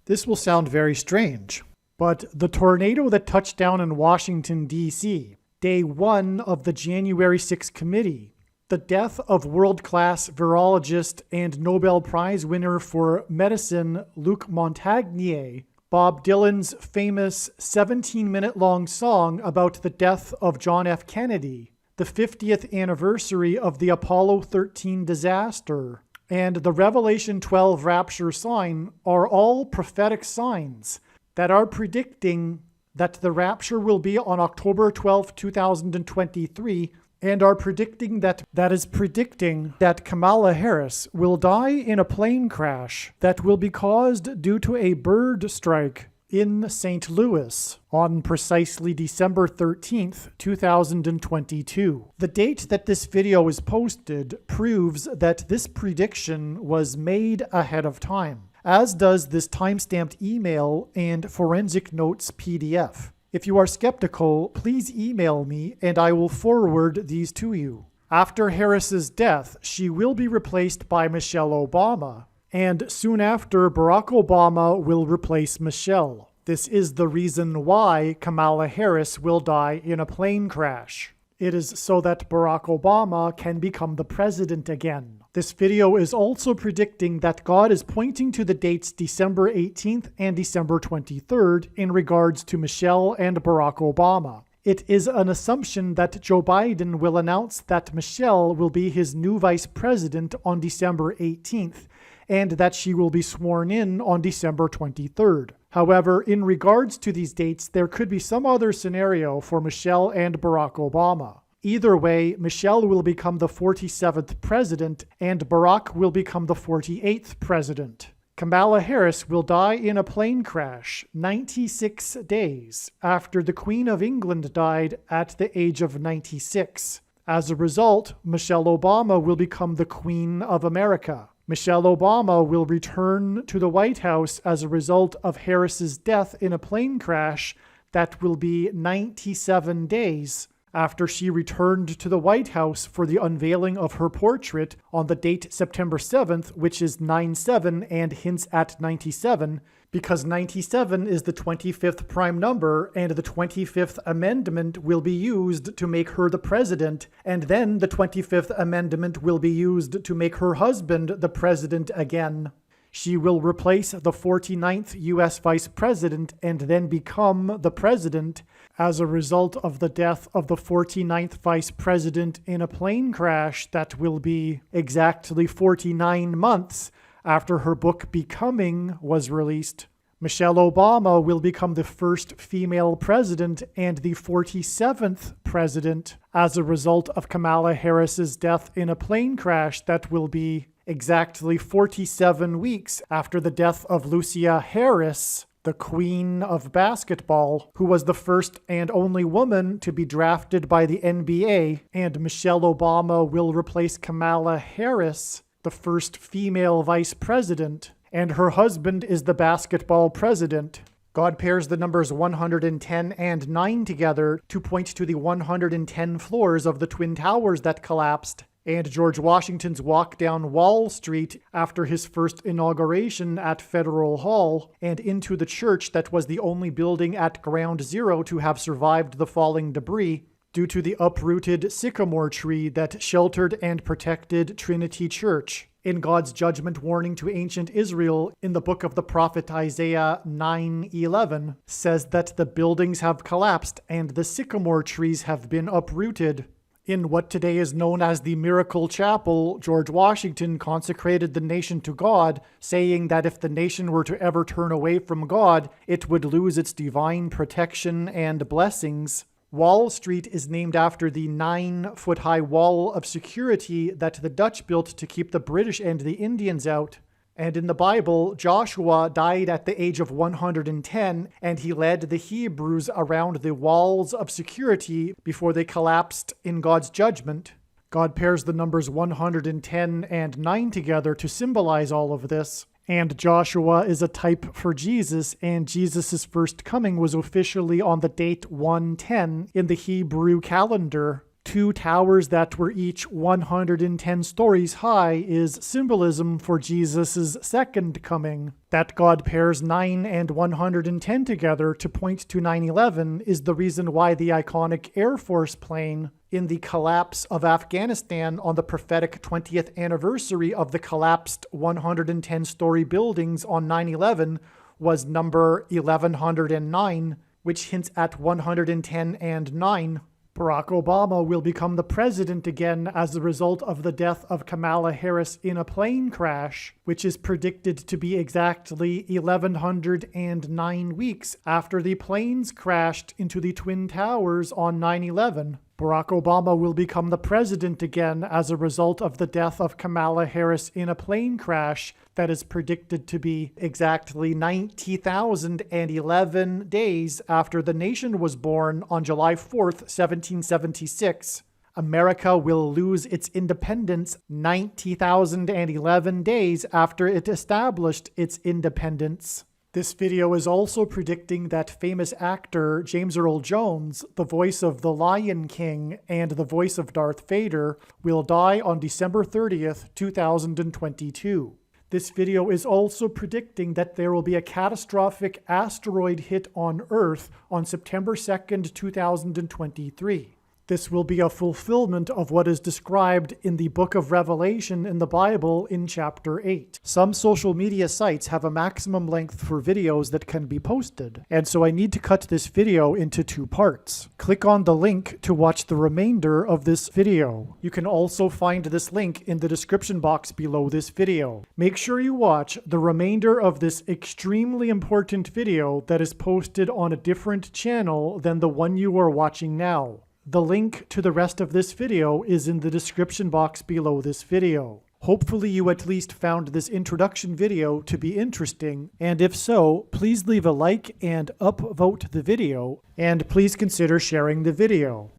This will sound very strange, but the tornado that touched down in Washington, D.C., day 1 of the January 6 committee, the death of world-class virologist and Nobel Prize winner for medicine Luc Montagnier, Bob Dylan's famous 17-minute-long song about the death of John F. Kennedy, the 50th anniversary of the Apollo 13 disaster, and the Revelation 12 rapture sign are all prophetic signs that are predicting that the rapture will be on October 12, 2023, and are predicting that Kamala Harris will die in a plane crash that will be caused due to a bird strike in St. Louis on precisely December 13th, 2022. The date that this video is posted proves that this prediction was made ahead of time, as does this timestamped email and forensic notes PDF. If you are skeptical, please email me and I will forward these to you. After Harris's death, she will be replaced by Michelle Obama, and soon after, Barack Obama will replace Michelle. This is the reason why Kamala Harris will die in a plane crash. It is so that Barack Obama can become the president again. This video is also predicting that God is pointing to the dates December 18th and December 23rd in regards to Michelle and Barack Obama. It is an assumption that Joe Biden will announce that Michelle will be his new vice president on December 18th, and that she will be sworn in on December 23rd. However, in regards to these dates, there could be some other scenario for Michelle and Barack Obama. Either way, Michelle will become the 47th president, and Barack will become the 48th president. Kamala Harris will die in a plane crash 96 days after the Queen of England died at the age of 96. As a result, Michelle Obama will become the Queen of America. Michelle Obama will return to the White House as a result of Harris's death in a plane crash that will be 97 days after she returned to the White House for the unveiling of her portrait on the date September 7th, which is 9/7 and hints at 97, because 97 is the 25th prime number, and the 25th Amendment will be used to make her the president, and then the 25th Amendment will be used to make her husband the president again. She will replace the 49th U.S. Vice President and then become the President as a result of the death of the 49th Vice President in a plane crash that will be exactly 49 months after her book Becoming was released. Michelle Obama will become the first female president and the 47th president as a result of Kamala Harris's death in a plane crash that will be exactly 47 weeks after the death of Lucia Harris, the queen of basketball, who was the first and only woman to be drafted by the NBA, and Michelle Obama will replace Kamala Harris, the first female vice president, and her husband is the basketball president. God pairs the numbers 110 and 9 together to point to the 110 floors of the Twin Towers that collapsed, and George Washington's walk down Wall Street after his first inauguration at Federal Hall, and into the church that was the only building at Ground Zero to have survived the falling debris due to the uprooted sycamore tree that sheltered and protected Trinity Church. In God's judgment warning to ancient Israel in the book of the prophet Isaiah 9:11 says that the buildings have collapsed and the sycamore trees have been uprooted. In what today is known as the Miracle Chapel, George Washington consecrated the nation to God, saying that if the nation were to ever turn away from God, it would lose its divine protection and blessings. Wall Street is named after the 9-foot-high wall of security that the Dutch built to keep the British and the Indians out. And in the Bible, Joshua died at the age of 110, and he led the Hebrews around the walls of security before they collapsed in God's judgment. God pairs the numbers 110 and 9 together to symbolize all of this. And Joshua is a type for Jesus, and Jesus' first coming was officially on the date 110 in the Hebrew calendar. 2 towers that were each 110 stories high is symbolism for Jesus' second coming. That God pairs 9 and 110 together to point to 9/11 is the reason why the iconic Air Force plane in the collapse of Afghanistan on the prophetic 20th anniversary of the collapsed 110-story buildings on 9/11 was number 1109, which hints at 110 and 9. Barack Obama will become the president again as a result of the death of Kamala Harris in a plane crash, which is predicted to be exactly 1109 weeks after the planes crashed into the Twin Towers on 9/11. Barack Obama will become the president again as a result of the death of Kamala Harris in a plane crash that is predicted to be exactly 90,011 days after the nation was born on July 4th, 1776. America will lose its independence 90,011 days after it established its independence. This video is also predicting that famous actor James Earl Jones, the voice of the Lion King and the voice of Darth Vader, will die on December 30th, 2022. This video is also predicting that there will be a catastrophic asteroid hit on Earth on September 2nd, 2023. This will be a fulfillment of what is described in the book of Revelation in the Bible in chapter 8. Some social media sites have a maximum length for videos that can be posted, and so I need to cut this video into 2 parts. Click on the link to watch the remainder of this video. You can also find this link in the description box below this video. Make sure you watch the remainder of this extremely important video that is posted on a different channel than the one you are watching now. The link to the rest of this video is in the description box below this video. Hopefully you at least found this introduction video to be interesting, and if so, please leave a like and upvote the video, and please consider sharing the video.